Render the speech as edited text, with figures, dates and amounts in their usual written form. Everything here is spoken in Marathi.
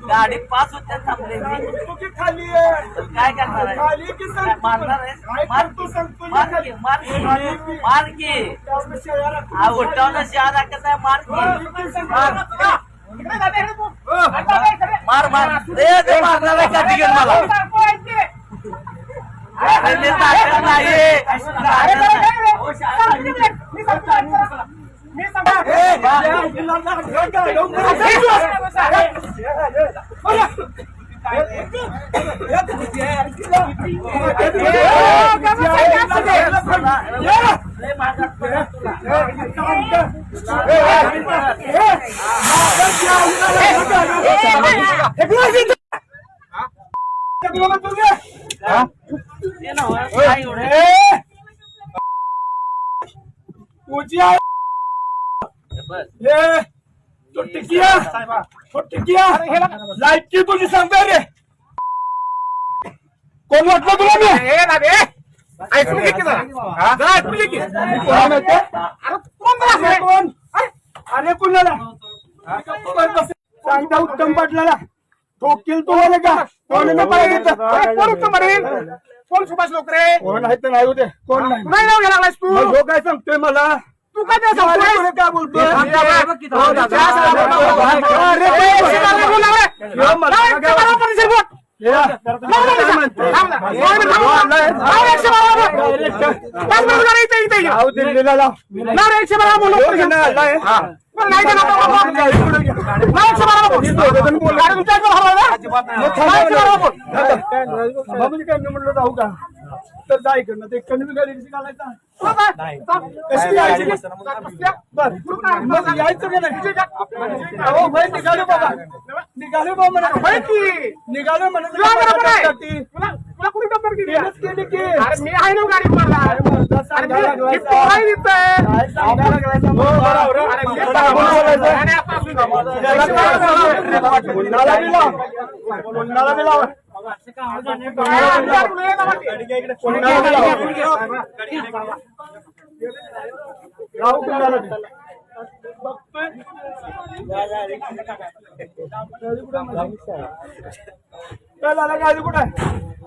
गाडी पास होत्या थांबले खाली काय करणार आहे मारणार आहे मार की उठवणं शहर राखत आहे मार की मार मार रे मारणार आहे का तिकीट मला लाईट की तुझी सांगताय रे कोण वाटलं तुला मी ऐकून घे की ऐकून घे की कोण अरे कुणाला सांगता उत्तम पाटलाला ठोकील तुम्हाला का कोण उत्तम पाटील कोण सुभाष लोकरे कोण आहे तर नाही होते कोण नाही नाव घ्यायला लागलास तू जो काय सांगतोय मला तू काय सांगतोय काय बोलतोय म्हणलं जाऊ का तर जाय करणं ते कमी गाडी घालायचा यायचं का नाही निघालो बाबा निघालो बाबा निघालो म्हणून मी आहे ना गाडी गाडी कुठे